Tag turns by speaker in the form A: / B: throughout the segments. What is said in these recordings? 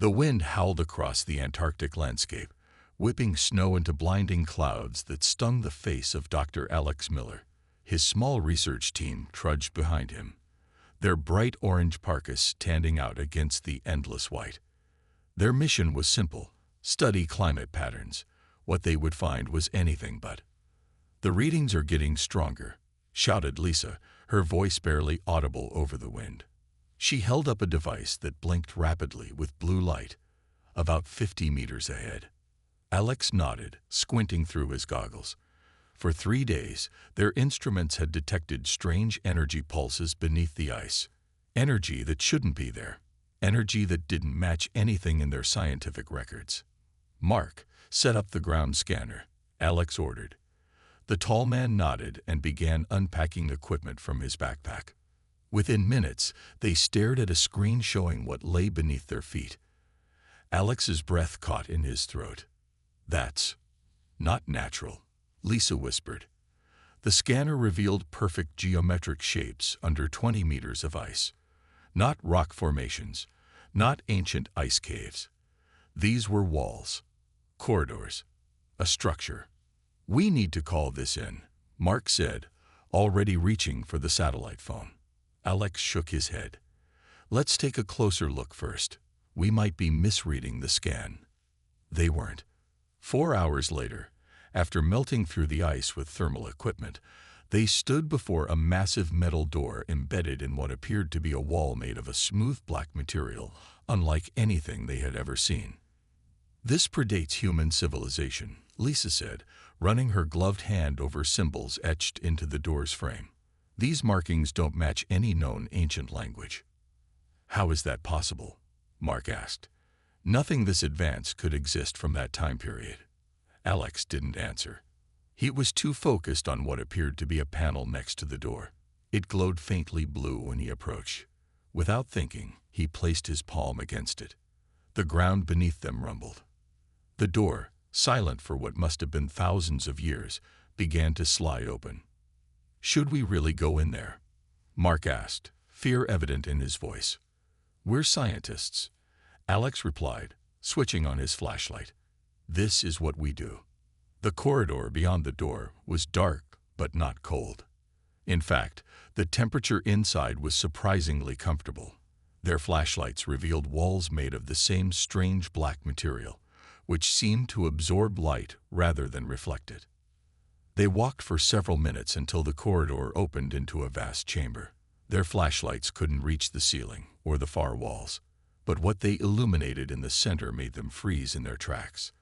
A: The wind howled across the Antarctic landscape, whipping snow into blinding clouds that stung the face of Dr. Alex Miller. His small research team trudged behind him, their bright orange parkas standing out against the endless white. Their mission was simple: study climate patterns. What they would find was anything but. "The readings are getting stronger," shouted Lisa, her voice barely audible over the wind. She held up a device that blinked rapidly with blue light, about 50 meters ahead. Alex nodded, squinting through his goggles. For 3 days, their instruments had detected strange energy pulses beneath the ice. Energy that shouldn't be there. Energy that didn't match anything in their scientific records. "Mark, set up the ground scanner," Alex ordered. The tall man nodded and began unpacking equipment from his backpack. Within minutes, they stared at a screen showing what lay beneath their feet. Alex's breath caught in his throat. "That's not natural," Lisa whispered. The scanner revealed perfect geometric shapes under 20 meters of ice. Not rock formations, not ancient ice caves. These were walls, corridors, a structure. "We need to call this in," Mark said, already reaching for the satellite phone. Alex shook his head. "Let's take a closer look first. We might be misreading the scan." They weren't. 4 hours later, after melting through the ice with thermal equipment, they stood before a massive metal door embedded in what appeared to be a wall made of a smooth black material, unlike anything they had ever seen. "This predates human civilization," Lisa said, running her gloved hand over symbols etched into the door's frame. "These markings don't match any known ancient language." "How is that possible?" Mark asked. "Nothing this advanced could exist from that time period." Alex didn't answer. He was too focused on what appeared to be a panel next to the door. It glowed faintly blue when he approached. Without thinking, he placed his palm against it. The ground beneath them rumbled. The door, silent for what must have been thousands of years, began to slide open. "Should we really go in there?" Mark asked, fear evident in his voice. "We're scientists," Alex replied, switching on his flashlight. "This is what we do." The corridor beyond the door was dark but not cold. In fact, the temperature inside was surprisingly comfortable. Their flashlights revealed walls made of the same strange black material, which seemed to absorb light rather than reflect it. They walked for several minutes until the corridor opened into a vast chamber. Their flashlights couldn't reach the ceiling or the far walls, but what they illuminated in the center made them freeze in their tracks.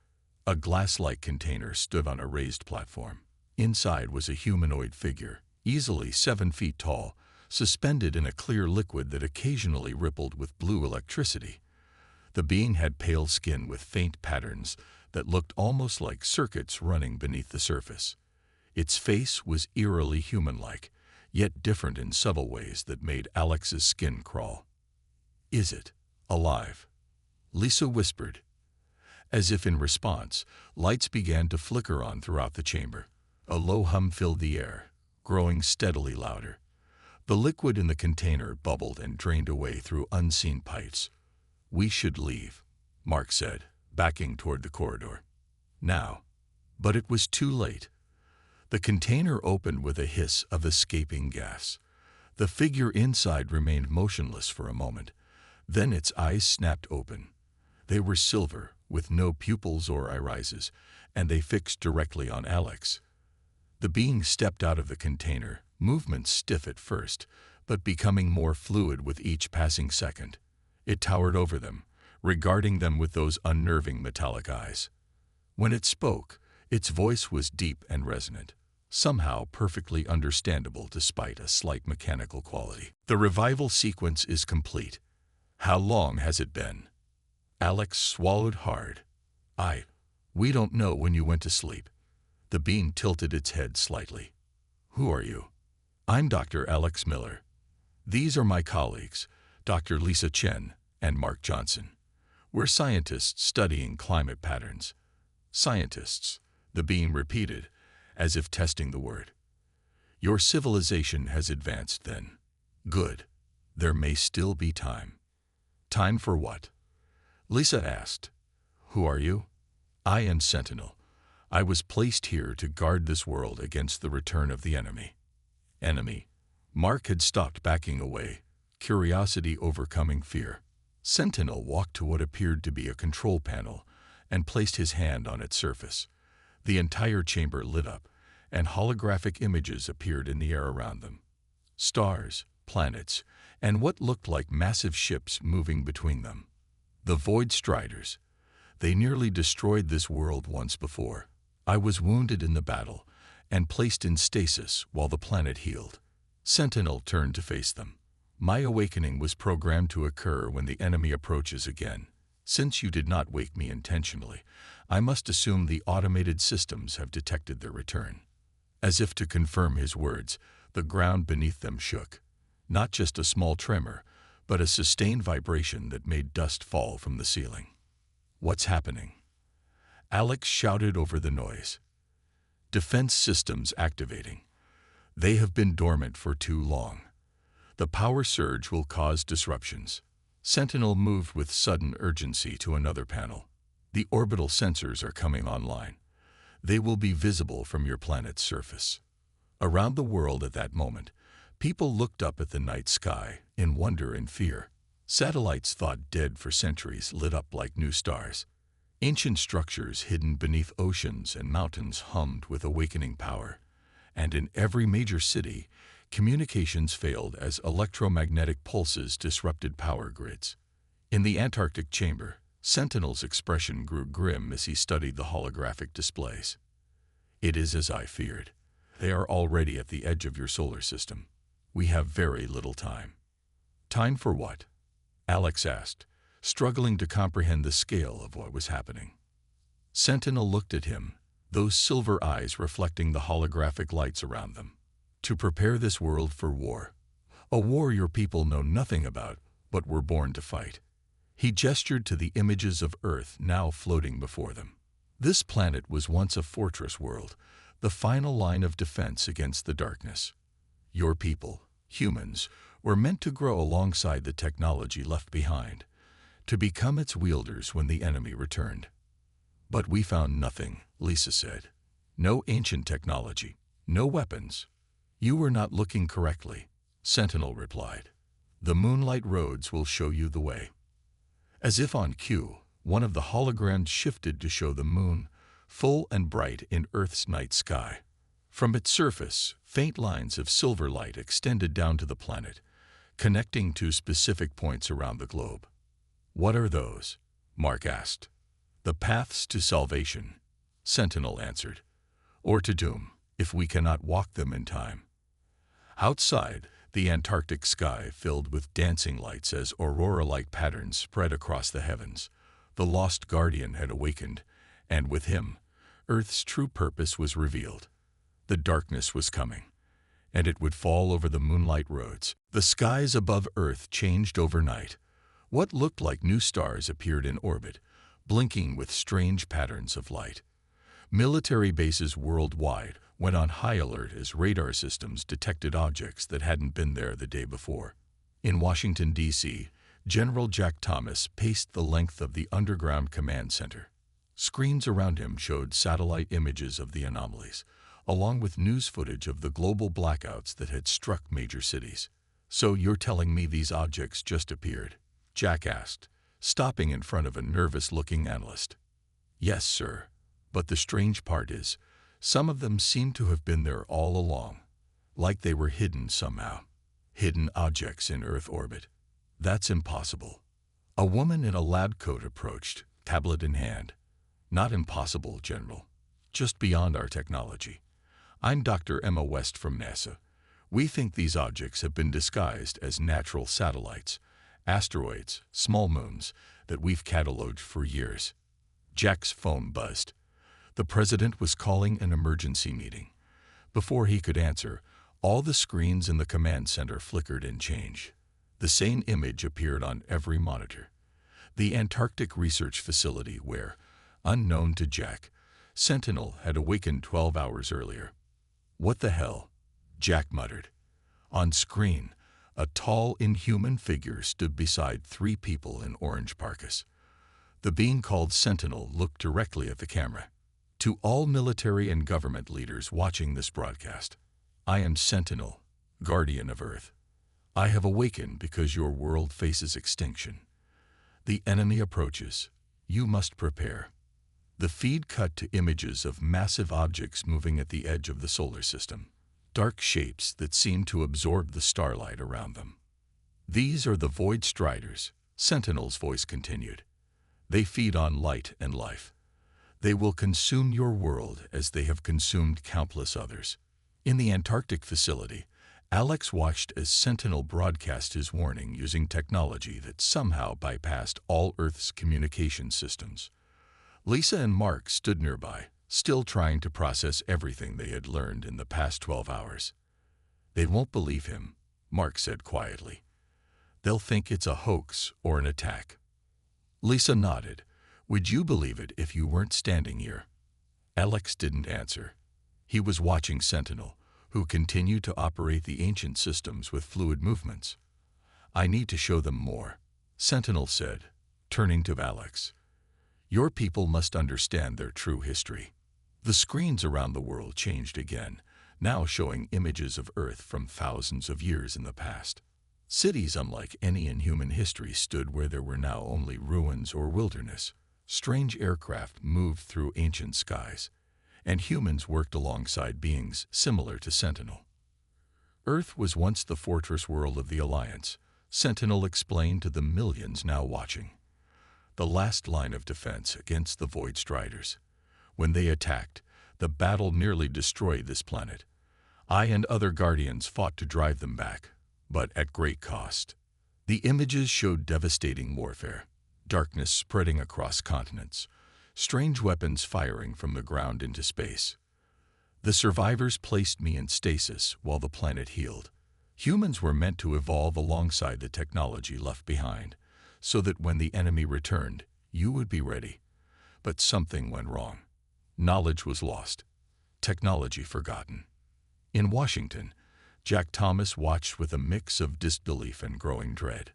A: A glass-like container stood on a raised platform. Inside was a humanoid figure, easily 7 feet tall, suspended in a clear liquid that occasionally rippled with blue electricity. The being had pale skin with faint patterns that looked almost like circuits running beneath the surface. Its face was eerily human-like, yet different in subtle ways that made Alex's skin crawl. "Is it alive?" Lisa whispered. As if in response, lights began to flicker on throughout the chamber. A low hum filled the air, growing steadily louder. The liquid in the container bubbled and drained away through unseen pipes. "We should leave," Mark said, backing toward the corridor. "Now." But it was too late. The container opened with a hiss of escaping gas. The figure inside remained motionless for a moment. Then its eyes snapped open. They were silver, with no pupils or irises, and they fixed directly on Alex. The being stepped out of the container, movements stiff at first, but becoming more fluid with each passing second. It towered over them, regarding them with those unnerving metallic eyes. When it spoke, its voice was deep and resonant, somehow perfectly understandable despite a slight mechanical quality. "The revival sequence is complete. How long has it been?" Alex swallowed hard. We don't know when you went to sleep." The being tilted its head slightly. "Who are you?" "I'm Dr. Alex Miller. These are my colleagues, Dr. Lisa Chen and Mark Johnson. We're scientists studying climate patterns." "Scientists," the being repeated, as if testing the word. "Your civilization has advanced then. Good. There may still be time." "Time for what?" Lisa asked. "Who are you?" "I am Sentinel. I was placed here to guard this world against the return of the enemy." Enemy. Mark had stopped backing away, curiosity overcoming fear. Sentinel walked to what appeared to be a control panel and placed his hand on its surface. The entire chamber lit up, and holographic images appeared in the air around them. Stars, planets, and what looked like massive ships moving between them. The Void Striders. They nearly destroyed this world once before. I was wounded in the battle and placed in stasis while the planet healed. Sentinel turned to face them. "My awakening was programmed to occur when the enemy approaches again. Since you did not wake me intentionally, I must assume the automated systems have detected their return." As if to confirm his words, the ground beneath them shook. Not just a small tremor, but a sustained vibration that made dust fall from the ceiling. "What's happening?" Alex shouted over the noise. "Defense systems activating. They have been dormant for too long. The power surge will cause disruptions." Sentinel moved with sudden urgency to another panel. "The orbital sensors are coming online. They will be visible from your planet's surface." Around the world at that moment, people looked up at the night sky in wonder and fear. Satellites thought dead for centuries lit up like new stars. Ancient structures hidden beneath oceans and mountains hummed with awakening power. And in every major city, communications failed as electromagnetic pulses disrupted power grids. In the Antarctic chamber, Sentinel's expression grew grim as he studied the holographic displays. "It is as I feared. They are already at the edge of your solar system. We have very little time." "Time for what?" Alex asked, struggling to comprehend the scale of what was happening. Sentinel looked at him, those silver eyes reflecting the holographic lights around them. "To prepare this world for war. A war your people know nothing about, but were born to fight." He gestured to the images of Earth now floating before them. This planet was once a fortress world, the final line of defense against the darkness. Your people, humans, were meant to grow alongside the technology left behind, to become its wielders when the enemy returned. "But we found nothing," Lisa said. "No ancient technology, no weapons." "You were not looking correctly," Sentinel replied. "The Moonlight roads will show you the way." As if on cue, one of the holograms shifted to show the moon, full and bright in Earth's night sky. From its surface, faint lines of silver light extended down to the planet, connecting to specific points around the globe. "What are those?" Mark asked. "The paths to salvation," Sentinel answered. "Or to doom, if we cannot walk them in time." Outside, the Antarctic sky filled with dancing lights as aurora-like patterns spread across the heavens. The lost guardian had awakened, and with him, Earth's true purpose was revealed. The darkness was coming, and it would fall over the Moonlight roads. The skies above Earth changed overnight. What looked like new stars appeared in orbit, blinking with strange patterns of light. Military bases worldwide went on high alert as radar systems detected objects that hadn't been there the day before. In Washington, D.C., General Jack Thomas paced the length of the underground command center. Screens around him showed satellite images of the anomalies, along with news footage of the global blackouts that had struck major cities. "So you're telling me these objects just appeared?" Jack asked, stopping in front of a nervous-looking analyst. "Yes, sir. But the strange part is, some of them seem to have been there all along, like they were hidden somehow. Hidden objects in Earth orbit. That's impossible." A woman in a lab coat approached, tablet in hand. "Not impossible, General. Just beyond our technology. I'm Dr. Emma West from NASA. We think these objects have been disguised as natural satellites, asteroids, small moons that we've cataloged for years." Jack's phone buzzed. The president was calling an emergency meeting. Before he could answer, all the screens in the command center flickered in change. The same image appeared on every monitor. The Antarctic research facility where, unknown to Jack, Sentinel had awakened 12 hours earlier. "What the hell?" Jack muttered. On screen, a tall, inhuman figure stood beside three people in orange parkas. The being called Sentinel looked directly at the camera. To all military and government leaders watching this broadcast, I am Sentinel, guardian of Earth. I have awakened because your world faces extinction. The enemy approaches. You must prepare. The feed cut to images of massive objects moving at the edge of the solar system, dark shapes that seem to absorb the starlight around them. These are the Void Striders, Sentinel's voice continued. They feed on light and life. They will consume your world as they have consumed countless others. In the Antarctic facility, Alex watched as Sentinel broadcast his warning using technology that somehow bypassed all Earth's communication systems. Lisa and Mark stood nearby, still trying to process everything they had learned in the past 12 hours. They won't believe him, Mark said quietly. They'll think it's a hoax or an attack. Lisa nodded. Would you believe it if you weren't standing here? Alex didn't answer. He was watching Sentinel, who continued to operate the ancient systems with fluid movements. I need to show them more, Sentinel said, turning to Alex. Your people must understand their true history. The screens around the world changed again, now showing images of Earth from thousands of years in the past. Cities unlike any in human history stood where there were now only ruins or wilderness. Strange aircraft moved through ancient skies, and humans worked alongside beings similar to Sentinel. Earth was once the fortress world of the Alliance, Sentinel explained to the millions now watching. The last line of defense against the Void Striders. When they attacked, the battle nearly destroyed this planet. I and other Guardians fought to drive them back, but at great cost. The images showed devastating warfare, darkness spreading across continents, strange weapons firing from the ground into space. The survivors placed me in stasis while the planet healed. Humans were meant to evolve alongside the technology left behind, so that when the enemy returned, you would be ready. But something went wrong. Knowledge was lost, technology forgotten. In Washington, Jack Thomas watched with a mix of disbelief and growing dread.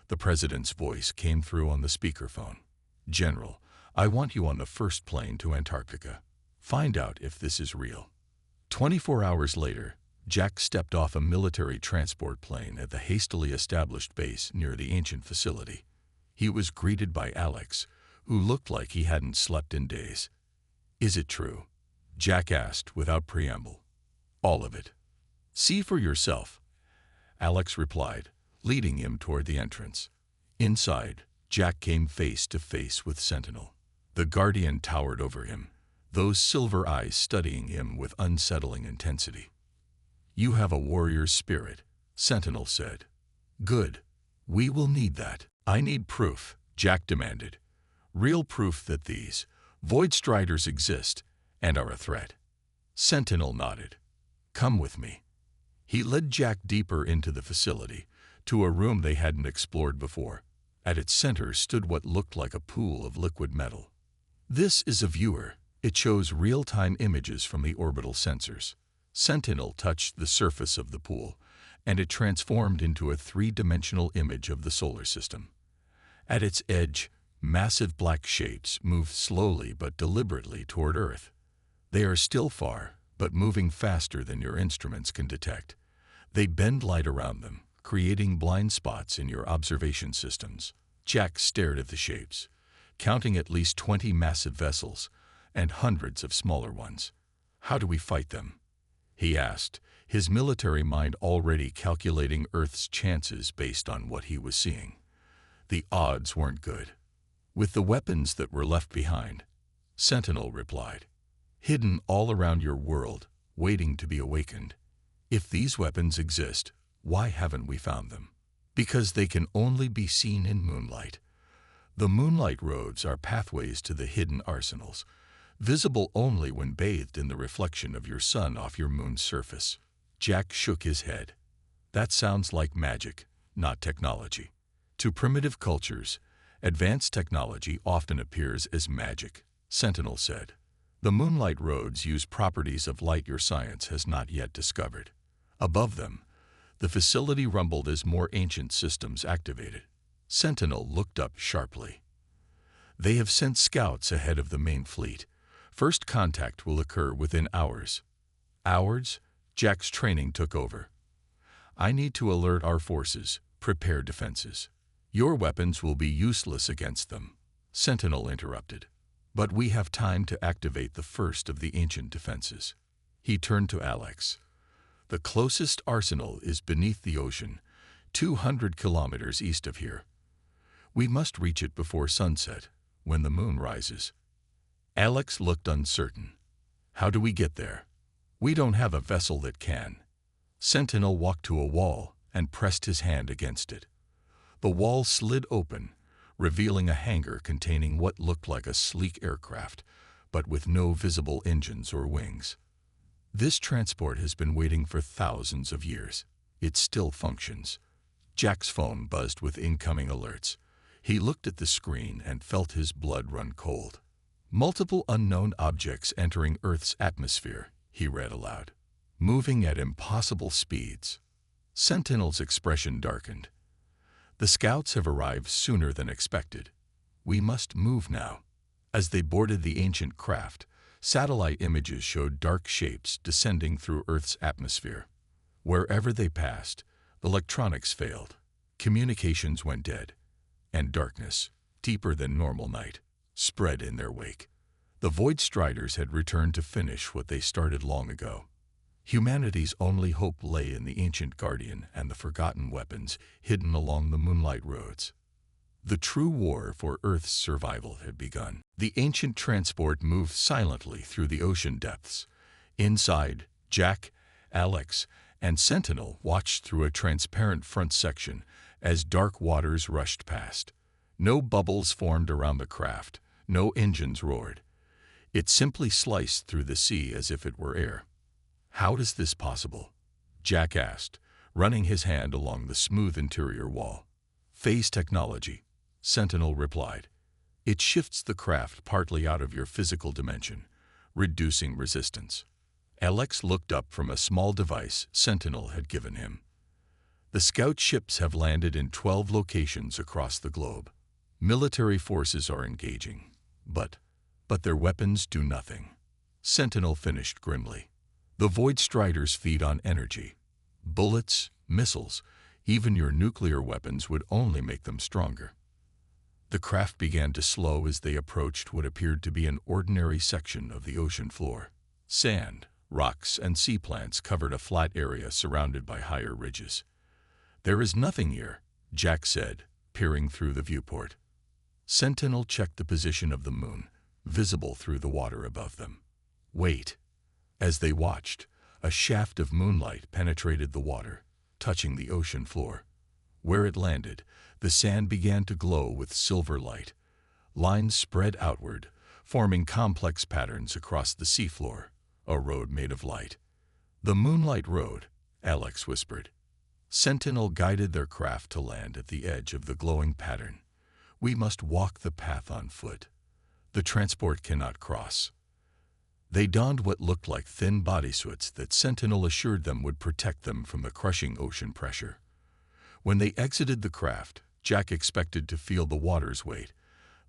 A: The president's voice came through on the speakerphone. General, I want you on the first plane to Antarctica. Find out if this is real. 24 hours later, Jack stepped off a military transport plane at the hastily established base near the ancient facility. He was greeted by Alex, who looked like he hadn't slept in days. Is it true? Jack asked without preamble. All of it. See for yourself, Alex replied, leading him toward the entrance. Inside, Jack came face to face with Sentinel. The Guardian towered over him, those silver eyes studying him with unsettling intensity. You have a warrior's spirit, Sentinel said. Good. We will need that. I need proof, Jack demanded. Real proof that these Void Striders exist and are a threat. Sentinel nodded. Come with me. He led Jack deeper into the facility, to a room they hadn't explored before. At its center stood what looked like a pool of liquid metal. This is a viewer. It shows real-time images from the orbital sensors. Sentinel touched the surface of the pool, and it transformed into a three-dimensional image of the solar system. At its edge, massive black shapes moved slowly but deliberately toward Earth. They are still far, but moving faster than your instruments can detect. They bend light around them, creating blind spots in your observation systems. Jack stared at the shapes, counting at least 20 massive vessels and hundreds of smaller ones. How do we fight them? He asked, his military mind already calculating Earth's chances based on what he was seeing. The odds weren't good. With the weapons that were left behind, Sentinel replied. Hidden all around your world, waiting to be awakened. If these weapons exist, why haven't we found them? Because they can only be seen in moonlight. The moonlight roads are pathways to the hidden arsenals, visible only when bathed in the reflection of your sun off your moon's surface. Jack shook his head. That sounds like magic, not technology. To primitive cultures, advanced technology often appears as magic, Sentinel said. The moonlight roads use properties of light your science has not yet discovered. Above them, the facility rumbled as more ancient systems activated. Sentinel looked up sharply. They have sent scouts ahead of the main fleet. First contact will occur within hours. Hours? Jack's training took over. I need to alert our forces, prepare defenses. Your weapons will be useless against them, Sentinel interrupted. But we have time to activate the first of the ancient defenses. He turned to Alex. The closest arsenal is beneath the ocean, 200 kilometers east of here. We must reach it before sunset, when the moon rises. Alex looked uncertain. How do we get there? We don't have a vessel that can. Sentinel walked to a wall and pressed his hand against it. The wall slid open, revealing a hangar containing what looked like a sleek aircraft, but with no visible engines or wings. This transport has been waiting for thousands of years. It still functions. Jack's phone buzzed with incoming alerts. He looked at the screen and felt his blood run cold. Multiple unknown objects entering Earth's atmosphere, he read aloud. Moving at impossible speeds. Sentinel's expression darkened. The scouts have arrived sooner than expected. We must move now. As they boarded the ancient craft, satellite images showed dark shapes descending through Earth's atmosphere. Wherever they passed, electronics failed, communications went dead, and darkness, deeper than normal night, spread in their wake. The Void Striders had returned to finish what they started long ago. Humanity's only hope lay in the ancient Guardian and the forgotten weapons hidden along the Moonlight roads. The true war for Earth's survival had begun. The ancient transport moved silently through the ocean depths. Inside, Jack, Alex, and Sentinel watched through a transparent front section as dark waters rushed past. No bubbles formed around the craft, no engines roared. It simply sliced through the sea as if it were air. How is this possible? Jack asked, running his hand along the smooth interior wall. Phase technology, Sentinel replied. It shifts the craft partly out of your physical dimension, reducing resistance. Alex looked up from a small device Sentinel had given him. The scout ships have landed in 12 locations across the globe. Military forces are engaging, but their weapons do nothing. Sentinel finished grimly. The Void Striders feed on energy. Bullets, missiles, even your nuclear weapons would only make them stronger. The craft began to slow as they approached what appeared to be an ordinary section of the ocean floor. Sand, rocks, and sea plants covered a flat area surrounded by higher ridges. There is nothing here, Jack said, peering through the viewport. Sentinel checked the position of the moon, visible through the water above them. Wait. As they watched, a shaft of moonlight penetrated the water, touching the ocean floor. Where it landed, the sand began to glow with silver light. Lines spread outward, forming complex patterns across the seafloor, a road made of light. The Moonlight Road, Alex whispered. Sentinel guided their craft to land at the edge of the glowing pattern. We must walk the path on foot. The transport cannot cross. They donned what looked like thin bodysuits that Sentinel assured them would protect them from the crushing ocean pressure. When they exited the craft, Jack expected to feel the water's weight,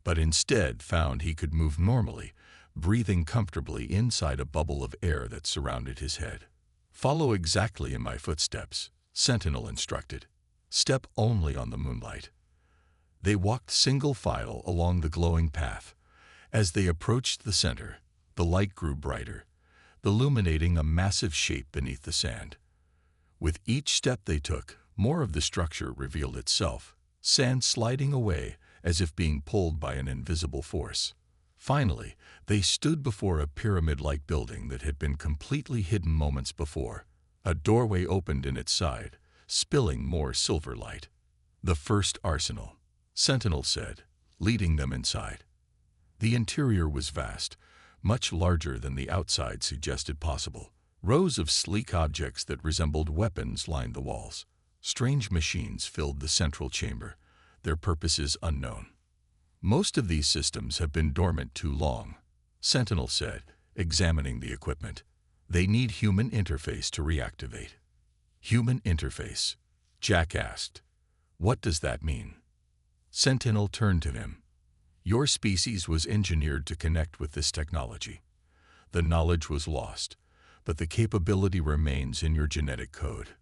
A: but instead found he could move normally, breathing comfortably inside a bubble of air that surrounded his head. Follow exactly in my footsteps, Sentinel instructed. Step only on the moonlight. They walked single file along the glowing path. As they approached the center, the light grew brighter, illuminating a massive shape beneath the sand. With each step they took, more of the structure revealed itself, sand sliding away as if being pulled by an invisible force. Finally, they stood before a pyramid-like building that had been completely hidden moments before. A doorway opened in its side, spilling more silver light. The first arsenal, Sentinel said, leading them inside. The interior was vast, much larger than the outside suggested possible. Rows of sleek objects that resembled weapons lined the walls. Strange machines filled the central chamber, their purposes unknown. Most of these systems have been dormant too long, Sentinel said, examining the equipment. They need human interface to reactivate. Human interface? Jack asked. What does that mean? Sentinel turned to him. Your species was engineered to connect with this technology. The knowledge was lost, but the capability remains in your genetic code.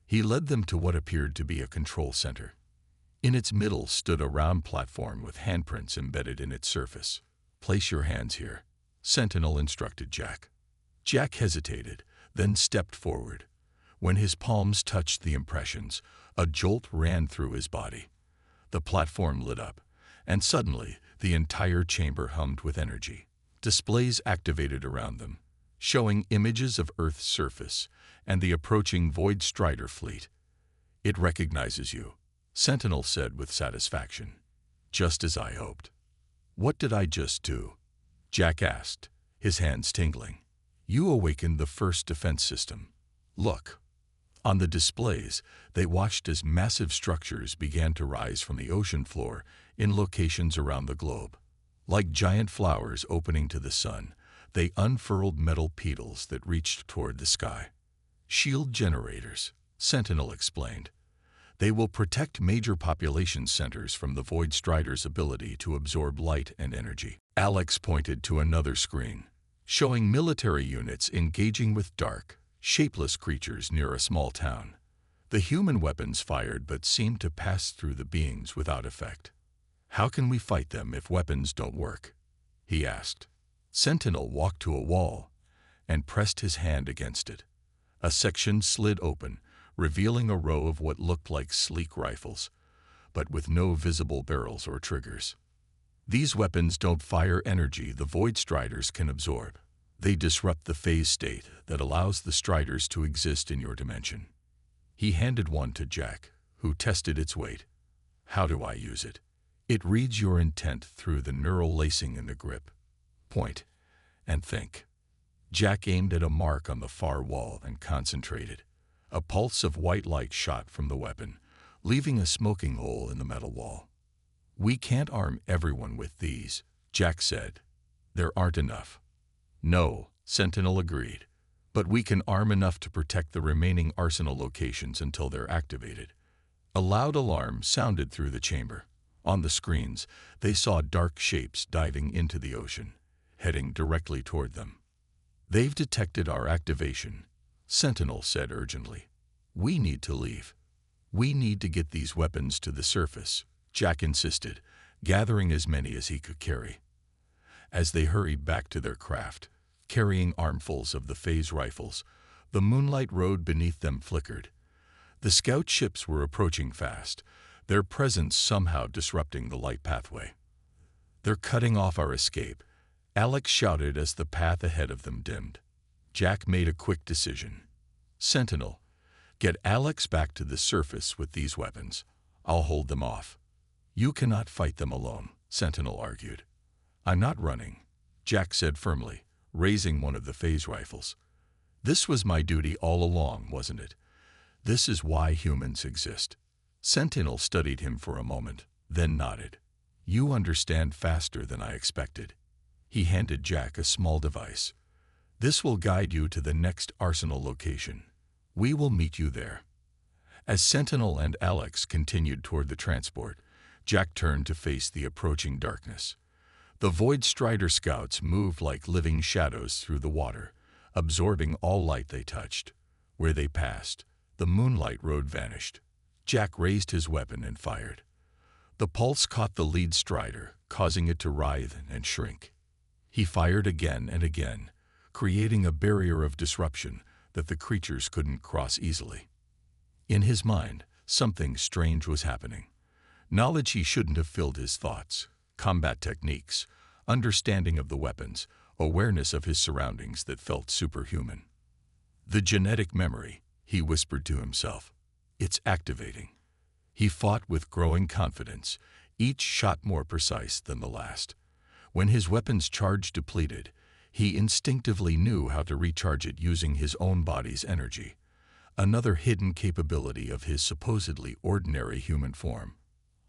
A: He led them to what appeared to be a control center. In its middle stood a round platform with handprints embedded in its surface. "Place your hands here," Sentinel instructed Jack. Jack hesitated, then stepped forward. When his palms touched the impressions, a jolt ran through his body. The platform lit up, and suddenly the entire chamber hummed with energy. Displays activated around them, showing images of Earth's surface and the approaching Void Strider fleet. "It recognizes you," Sentinel said with satisfaction. "Just as I hoped." "What did I just do?" Jack asked, his hands tingling. "You awakened the first defense system. Look." On the displays, they watched as massive structures began to rise from the ocean floor in locations around the globe. Like giant flowers opening to the sun, they unfurled metal petals that reached toward the sky. "Shield generators," Sentinel explained. "They will protect major population centers from the Void Strider's ability to absorb light and energy." Alex pointed to another screen, showing military units engaging with dark, shapeless creatures near a small town. The human weapons fired but seemed to pass through the beings without effect. "How can we fight them if weapons don't work?" he asked. Sentinel walked to a wall and pressed his hand against it. A section slid open, revealing a row of what looked like sleek rifles, but with no visible barrels or triggers. "These weapons don't fire energy the Void Striders can absorb. They disrupt the phase state that allows the Striders to exist in your dimension." He handed one to Jack, who tested its weight. "How do I use it?" "It reads your intent through the neural lacing in the grip. Point and think." Jack aimed at a mark on the far wall and concentrated. A pulse of white light shot from the weapon, leaving a smoking hole in the metal wall. "We can't arm everyone with these," Jack said. "There aren't enough." "No," Sentinel agreed, "but we can arm enough to protect the remaining arsenal locations until they're activated." A loud alarm sounded through the chamber. On the screens, they saw dark shapes diving into the ocean, heading directly toward them. "They've detected our activation," Sentinel said urgently. "We need to leave." "We need to get these weapons to the surface," Jack insisted, gathering as many as he could carry. As they hurried back to their craft, carrying armfuls of the phase rifles, the moonlight road beneath them flickered. The scout ships were approaching fast, their presence somehow disrupting the light pathway. "They're cutting off our escape," Alex shouted as the path ahead of them dimmed. Jack made a quick decision. "Sentinel, get Alex back to the surface with these weapons. I'll hold them off." "You cannot fight them alone," Sentinel argued. "I'm not running," Jack said firmly, raising one of the phase rifles. "This was my duty all along, wasn't it? This is why humans exist." Sentinel studied him for a moment, then nodded. "You understand faster than I expected." He handed Jack a small device. "This will guide you to the next arsenal location. We will meet you there." As Sentinel and Alex continued toward the transport, Jack turned to face the approaching darkness. The Void Strider scouts moved like living shadows through the water, absorbing all light they touched. Where they passed, the moonlight road vanished. Jack raised his weapon and fired. The pulse caught the lead Strider, causing it to writhe and shrink. He fired again and again, creating a barrier of disruption that the creatures couldn't cross easily. In his mind, something strange was happening. Knowledge he shouldn't have filled his thoughts, combat techniques, understanding of the weapons, awareness of his surroundings that felt superhuman. "The genetic memory," he whispered to himself. "It's activating." He fought with growing confidence, each shot more precise than the last. When his weapon's charge depleted, he instinctively knew how to recharge it using his own body's energy, another hidden capability of his supposedly ordinary human form.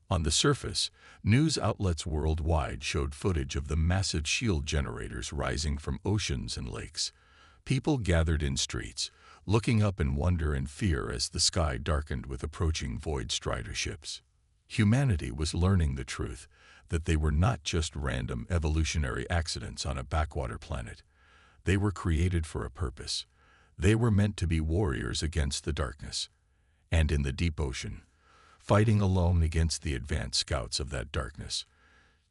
A: On the surface, news outlets worldwide showed footage of the massive shield generators rising from oceans and lakes. People gathered in streets, looking up in wonder and fear as the sky darkened with approaching Void Strider ships. Humanity was learning the truth that they were not just random evolutionary accidents on a backwater planet. They were created for a purpose. They were meant to be warriors against the darkness. And in the deep ocean, fighting alone against the advanced scouts of that darkness,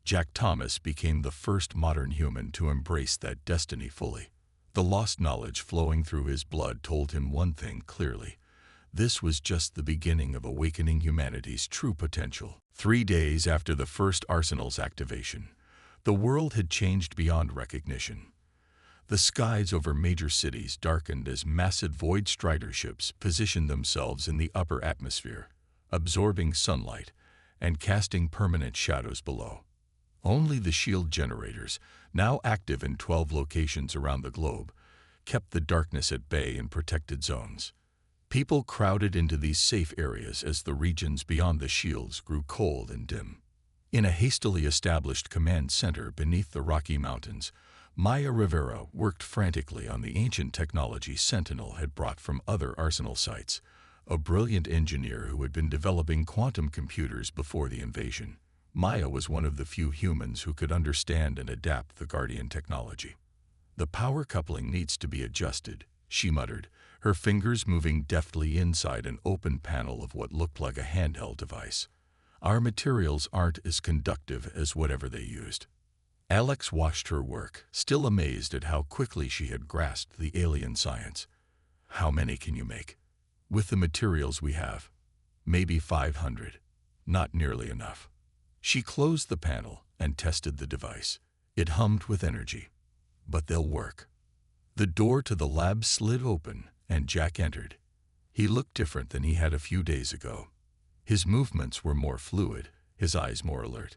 A: Jack Thomas became the first modern human to embrace that destiny fully. The lost knowledge flowing through his blood told him one thing clearly. This was just the beginning of awakening humanity's true potential. 3 days after the first arsenal's activation, the world had changed beyond recognition. The skies over major cities darkened as massive Void Strider ships positioned themselves in the upper atmosphere, absorbing sunlight and casting permanent shadows below. Only the shield generators, now active in 12 locations around the globe, kept the darkness at bay in protected zones. People crowded into these safe areas as the regions beyond the shields grew cold and dim. In a hastily established command center beneath the Rocky Mountains, Maya Rivera worked frantically on the ancient technology Sentinel had brought from other arsenal sites, a brilliant engineer who had been developing quantum computers before the invasion. Maya was one of the few humans who could understand and adapt the Guardian technology. "The power coupling needs to be adjusted," she muttered, her fingers moving deftly inside an open panel of what looked like a handheld device. "Our materials aren't as conductive as whatever they used." Alex watched her work, still amazed at how quickly she had grasped the alien science. "How many can you make?" "With the materials we have, maybe 500. Not nearly enough." She closed the panel and tested the device. It hummed with energy. "But they'll work." The door to the lab slid open, and Jack entered. He looked different than he had a few days ago. His movements were more fluid, his eyes more alert.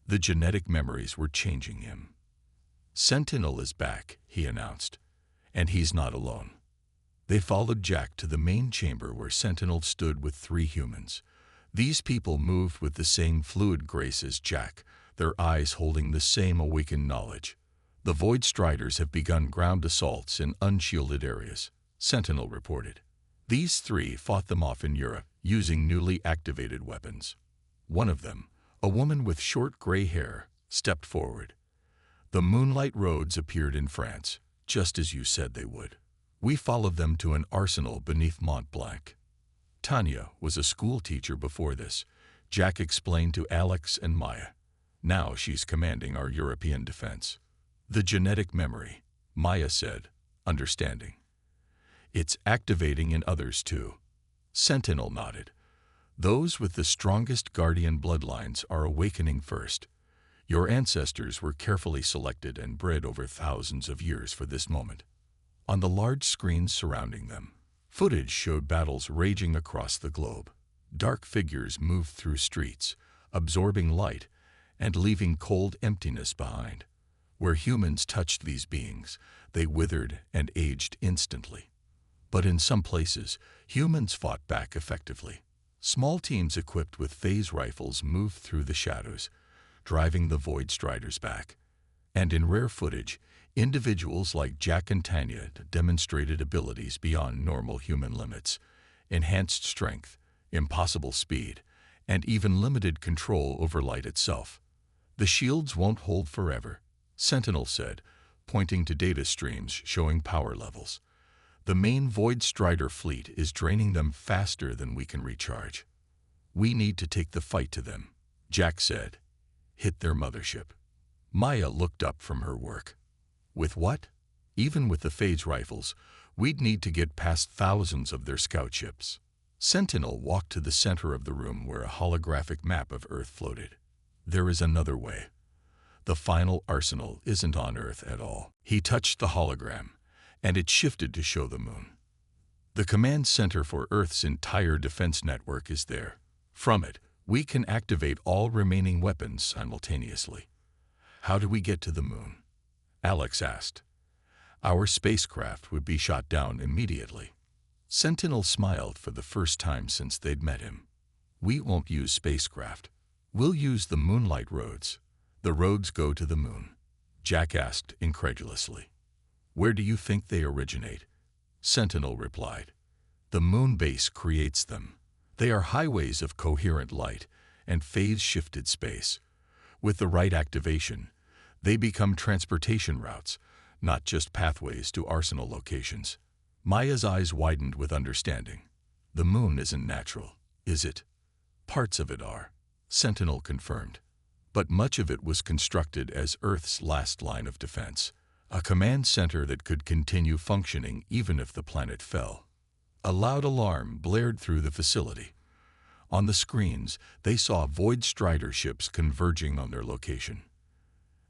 A: The genetic memories were changing him. "Sentinel is back," he announced, "and he's not alone." They followed Jack to the main chamber where Sentinel stood with 3 humans. These people moved with the same fluid grace as Jack, their eyes holding the same awakened knowledge. "The Void Striders have begun ground assaults in unshielded areas," Sentinel reported. "These 3 fought them off in Europe using newly activated weapons." One of them, a woman with short gray hair, stepped forward. "The Moonlight roads appeared in France, just as you said they would. We followed them to an arsenal beneath Mont Blanc." Tanya was a school teacher before this, Jack explained to Alex and Maya. "Now she's commanding our European defense." "The genetic memory," Maya said, understanding. "It's activating in others too." Sentinel nodded. "Those with the strongest Guardian bloodlines are awakening first. Your ancestors were carefully selected and bred over thousands of years for this moment." On the large screens surrounding them, footage showed battles raging across the globe. Dark figures moved through streets, absorbing light and leaving cold emptiness behind. Where humans touched these beings, they withered and aged instantly. But in some places, humans fought back effectively. Small teams equipped with phase rifles moved through the shadows, driving the Void Striders back. And in rare footage, individuals like Jack and Tanya demonstrated abilities beyond normal human limits: enhanced strength, impossible speed, and even limited control over light itself. "The shields won't hold forever," Sentinel said, pointing to data streams showing power levels. "The main Void Strider fleet is draining them faster than we can recharge." "We need to take the fight to them," Jack said. "Hit their mothership." Maya looked up from her work. "With what?" "Even with the phase rifles, we'd need to get past thousands of their scout ships." Sentinel walked to the center of the room where a holographic map of Earth floated. "There is another way. The final arsenal isn't on Earth at all." He touched the hologram, and it shifted to show the moon. "The command center for Earth's entire defense network is there. From it, we can activate all remaining weapons simultaneously." "How do we get to the moon?" Alex asked. "Our spacecraft would be shot down immediately." Sentinel smiled for the first time since they'd met him. "We won't use spacecraft. We'll use the Moonlight roads." "The roads go to the moon?" Jack asked incredulously. "Where do you think they originate?" Sentinel replied. "The moon base creates them. They are highways of coherent light and phase-shifted space. With the right activation, they become transportation routes, not just pathways to arsenal locations. Maya's eyes widened with understanding. The moon isn't natural, is it? Parts of it are, Sentinel confirmed. But much of it was constructed as Earth's last line of defense, a command center that could continue functioning even if the planet fell. A loud alarm blared through the facility. On the screens, they saw Void Strider ships converging on their location.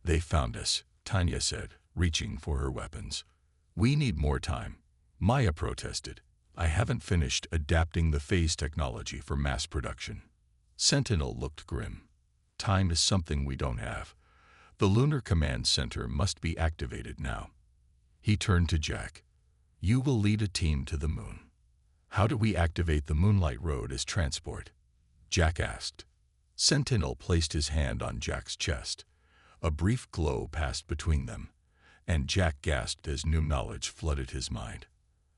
A: "They found us," Tanya said, reaching for her weapons. "We need more time," Maya protested. "I haven't finished adapting the phase technology for mass production." Sentinel looked grim. "Time is something we don't have. The Lunar Command Center must be activated now." He turned to Jack. "You will lead a team to the moon. How do we activate the Moonlight Road as transport?" Jack asked. Sentinel placed his hand on Jack's chest. A brief glow passed between them, and Jack gasped as new knowledge flooded his mind.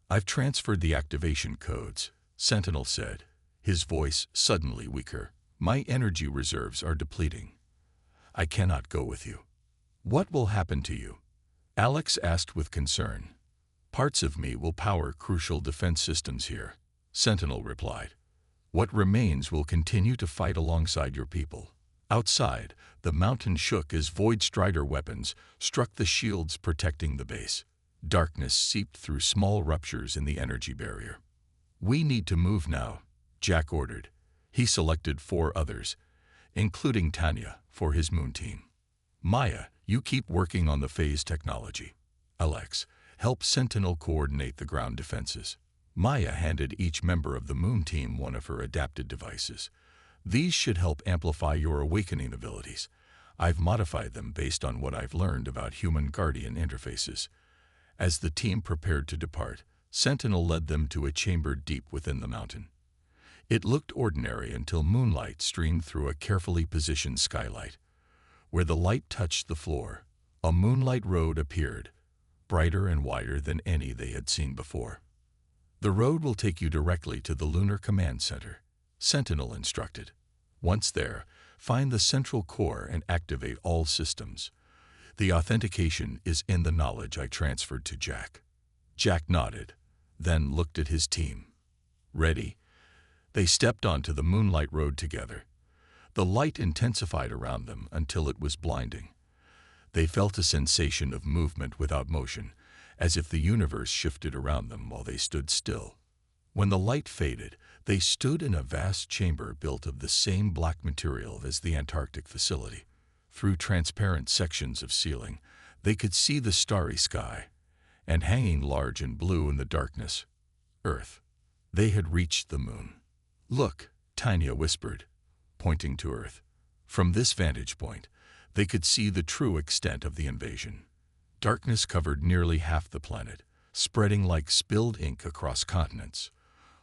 A: "I've transferred the activation codes," Sentinel said, his voice suddenly weaker. "My energy reserves are depleting. I cannot go with you." "What will happen to you?" Alex asked with concern. "Parts of me will power crucial defense systems here," Sentinel replied. "What remains will continue to fight alongside your people." Outside, the mountain shook as Void Strider weapons struck the shields protecting the base. Darkness seeped through small ruptures in the energy barrier. "We need to move now," Jack ordered. He selected 4 others, including Tanya, for his moon team. "Maya, you keep working on the phase technology. Alex, help Sentinel coordinate the ground defenses." Maya handed each member of the moon team one of her adapted devices. "These should help amplify your awakening abilities. I've modified them based on what I've learned about human guardian interfaces." As the team prepared to depart, Sentinel led them to a chamber deep within the mountain. It looked ordinary until moonlight streamed through a carefully positioned skylight. Where the light touched the floor, a moonlight road appeared, brighter and wider than any they had seen before. "The road will take you directly to the Lunar Command Center," Sentinel instructed. "Once there, find the central core and activate all systems. The authentication is in the knowledge I transferred to Jack." Jack nodded, then looked at his team. "Ready?" They stepped onto the moonlight road together. The light intensified around them until it was blinding. They felt a sensation of movement without motion, as if the universe shifted around them while they stood still. When the light faded, they stood in a vast chamber built of the same black material as the Antarctic facility. Through transparent sections of ceiling, they could see the starry sky, and hanging large and blue in the darkness, Earth. They had reached the moon. "Look," Tanya whispered, pointing to Earth. From this vantage point, they could see the true extent of the invasion. Darkness covered nearly half the planet, spreading like spilled ink across continents.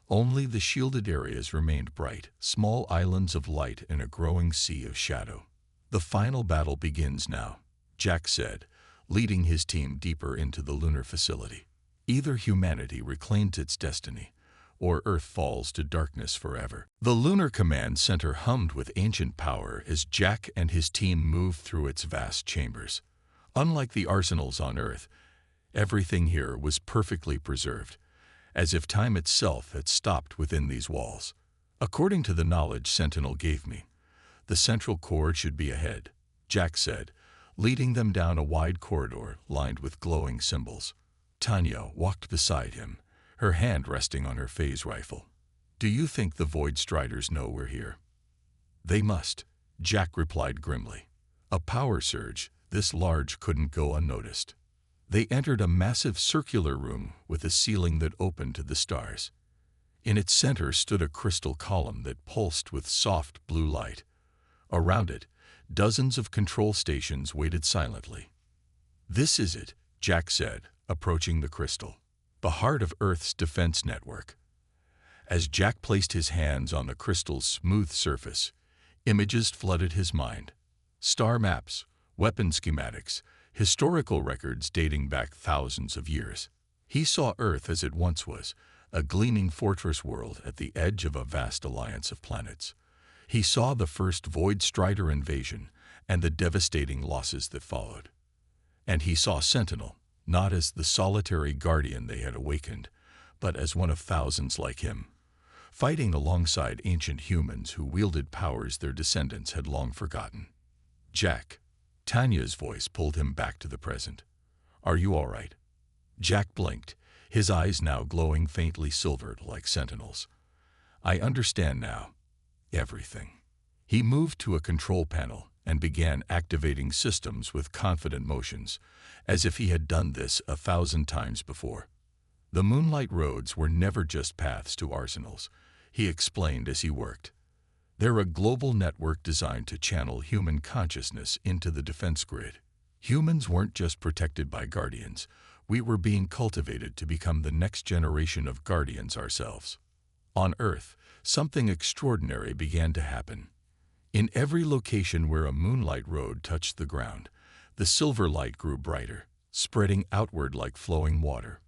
A: Only the shielded areas remained bright, small islands of light in a growing sea of shadow. "The final battle begins now," Jack said, leading his team deeper into the lunar facility. "Either humanity reclaims its destiny, or Earth falls to darkness forever." The Lunar Command Center hummed with ancient power as Jack and his team moved through its vast chambers. Unlike the arsenals on Earth, everything here was perfectly preserved, as if time itself had stopped within these walls. "According to the knowledge Sentinel gave me, the central core should be ahead," Jack said, leading them down a wide corridor lined with glowing symbols. Tanya walked beside him, her hand resting on her phase rifle. "Do you think the Void Striders know we're here?" "They must," Jack replied grimly. A power surge this large couldn't go unnoticed. They entered a massive circular room with a ceiling that opened to the stars. In its center stood a crystal column that pulsed with soft blue light. Around it, dozens of control stations waited silently. "This is it," Jack said, approaching the crystal. "The heart of Earth's defense network." As Jack placed his hands on the crystal's smooth surface, images flooded his mind. Star maps, weapon schematics, historical records dating back thousands of years. He saw Earth as it once was, a gleaming fortress world at the edge of a vast alliance of planets. He saw the first Void Strider invasion and the devastating losses that followed. And he saw Sentinel, not as the solitary guardian they had awakened, but as one of thousands like him, fighting alongside ancient humans who wielded powers their descendants had long forgotten. "Jack," Tanya's voice pulled him back to the present. "Are you all right?" Jack blinked, his eyes now glowing faintly silvered like Sentinel's. "I understand now. Everything." He moved to a control panel and began activating systems with confident motions, as if he had done this 1,000 times before. The Moonlight roads were never just paths to arsenals, he explained as he worked. They're a global network designed to channel human consciousness into the defense grid. Humans weren't just protected by guardians, we were being cultivated to become the next generation of guardians ourselves. On Earth, something extraordinary began to happen. In every location where a Moonlight road touched the ground, the silver light grew brighter, spreading outward like flowing water.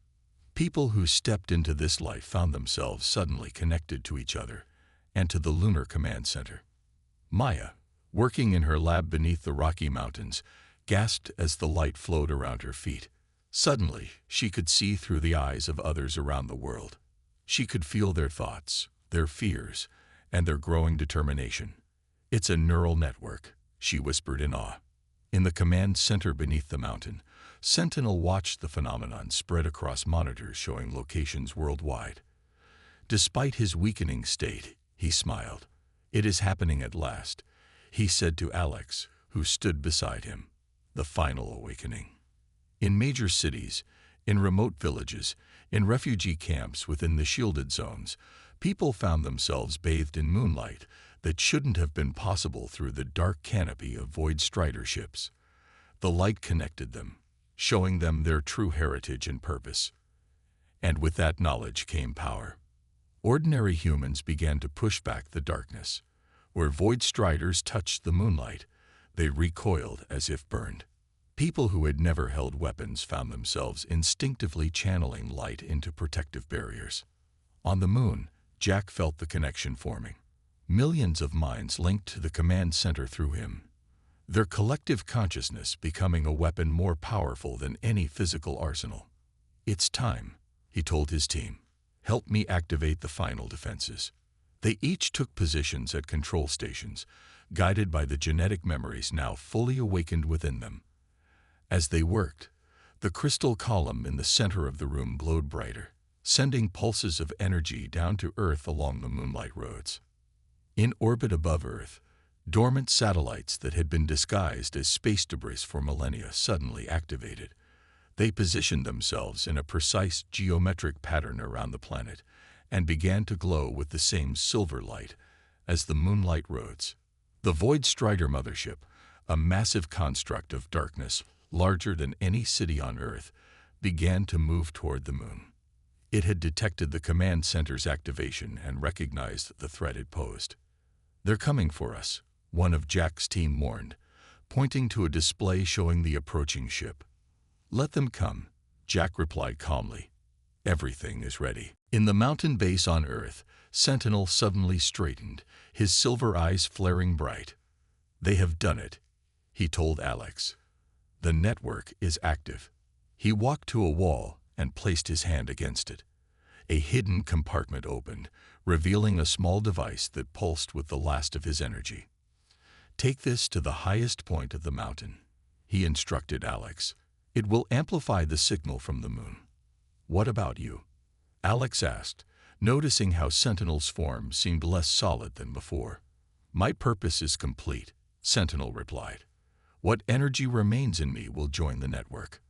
A: People who stepped into this light found themselves suddenly connected to each other and to the Lunar Command Center. Maya, working in her lab beneath the Rocky Mountains, gasped as the light flowed around her feet. Suddenly, she could see through the eyes of others around the world. She could feel their thoughts, their fears, and their growing determination. "It's a neural network," she whispered in awe. In the command center beneath the mountain, Sentinel watched the phenomenon spread across monitors showing locations worldwide. Despite his weakening state, he smiled. "It is happening at last," he said to Alex, who stood beside him. "The final awakening." In major cities, in remote villages, in refugee camps within the shielded zones, people found themselves bathed in moonlight that shouldn't have been possible through the dark canopy of Void Strider ships. The light connected them, showing them their true heritage and purpose. And with that knowledge came power. Ordinary humans began to push back the darkness. Where Void Striders touched the moonlight, they recoiled as if burned. People who had never held weapons found themselves instinctively channeling light into protective barriers. On the moon, Jack felt the connection forming. Millions of minds linked to the command center through him, their collective consciousness becoming a weapon more powerful than any physical arsenal. "It's time," he told his team. "Help me activate the final defenses." They each took positions at control stations, guided by the genetic memories now fully awakened within them. As they worked, the crystal column in the center of the room glowed brighter, sending pulses of energy down to Earth along the Moonlight roads. In orbit above Earth, dormant satellites that had been disguised as space debris for millennia suddenly activated. They positioned themselves in a precise geometric pattern around the planet and began to glow with the same silver light as the Moonlight roads. The Void Strider mothership, a massive construct of darkness larger than any city on Earth, began to move toward the moon. It had detected the command center's activation and recognized the threat it posed. "They're coming for us," one of Jack's team warned, pointing to a display showing the approaching ship. "Let them come," Jack replied calmly. "Everything is ready." In the mountain base on Earth, Sentinel suddenly straightened, his silver eyes flaring bright. "They have done it," he told Alex. "The network is active." He walked to a wall and placed his hand against it. A hidden compartment opened, revealing a small device that pulsed with the last of his energy. "Take this to the highest point of the mountain," he instructed Alex. "It will amplify the signal from the moon." "What about you?" Alex asked, noticing how Sentinel's form seemed less solid than before. "My purpose is complete," Sentinel replied. "What energy remains in me will join the network."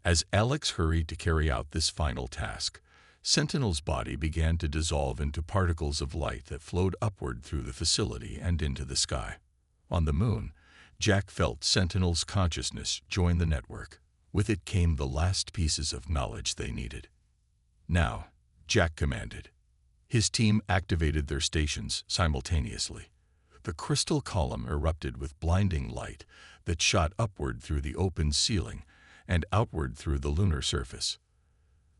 A: As Alex hurried to carry out this final task, Sentinel's body began to dissolve into particles of light that flowed upward through the facility and into the sky. On the moon, Jack felt Sentinel's consciousness join the network. With it came the last pieces of knowledge they needed. "Now," Jack commanded. His team activated their stations simultaneously. The crystal column erupted with blinding light that shot upward through the open ceiling and outward through the lunar surface.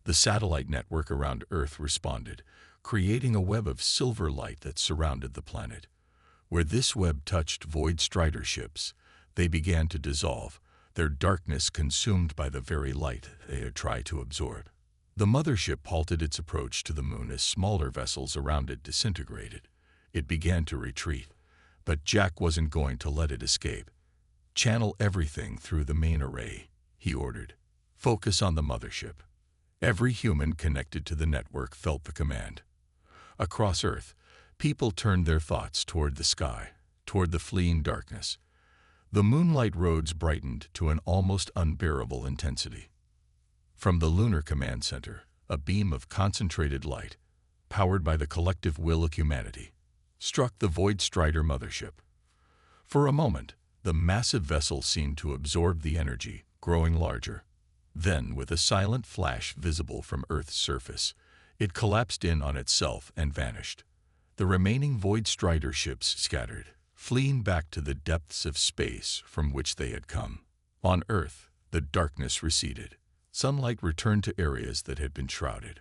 A: The satellite network around Earth responded, creating a web of silver light that surrounded the planet. Where this web touched Void Strider ships, They began to dissolve, their darkness consumed by the very light they had tried to absorb. The mothership halted its approach to the moon as smaller vessels around it disintegrated. It began to retreat, but Jack wasn't going to let it escape. "Channel everything through the main array," he ordered. "Focus on the mothership." Every human connected to the network felt the command. Across Earth, people turned their thoughts toward the sky, toward the fleeing darkness. The moonlight roads brightened to an almost unbearable intensity. From the Lunar Command Center, a beam of concentrated light, powered by the collective will of humanity, struck the Void Strider mothership. For a moment, the massive vessel seemed to absorb the energy, growing larger. Then, with a silent flash visible from Earth's surface, it collapsed in on itself and vanished. The remaining Void Strider ships scattered, fleeing back to the depths of space from which they had come. On Earth, the darkness receded. Sunlight returned to areas that had been shrouded.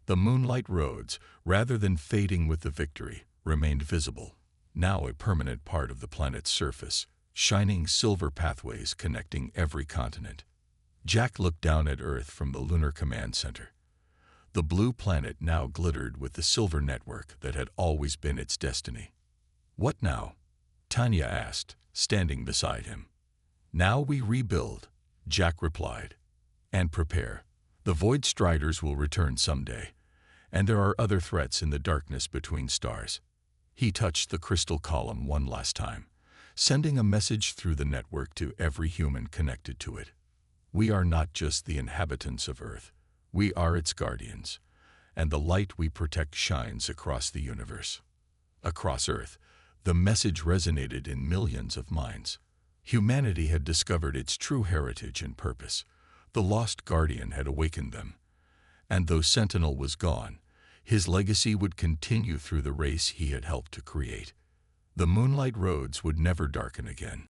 A: The moonlight roads, rather than fading with the victory, remained visible, now a permanent part of the planet's surface, shining silver pathways connecting every continent. Jack looked down at Earth from the Lunar Command Center. The blue planet now glittered with the silver network that had always been its destiny. "What now?" Tanya asked, standing beside him. "Now we rebuild," Jack replied. "And prepare. The Void Striders will return someday, and there are other threats in the darkness between stars." He touched the crystal column one last time, sending a message through the network to every human connected to it. "We are not just the inhabitants of Earth. We are its guardians, and the light we protect shines across the universe." Across Earth, the message resonated in millions of minds. Humanity had discovered its true heritage and purpose. The lost guardian had awakened them. And though Sentinel was gone, his legacy would continue through the race he had helped to create. The moonlight roads would never darken again.